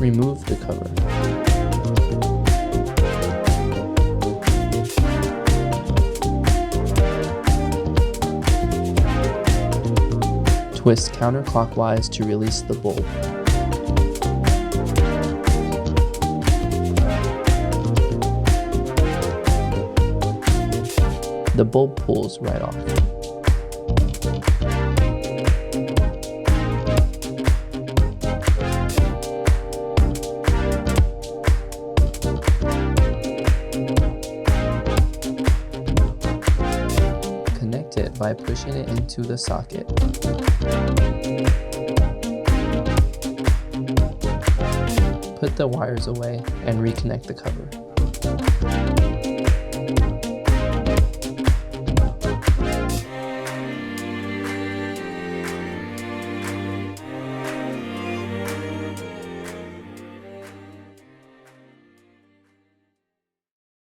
Remove the cover. Twist counterclockwise to release the bulb. The bulb pulls right off. Connect it by pushing it into the socket. Put the wires away and reconnect the cover.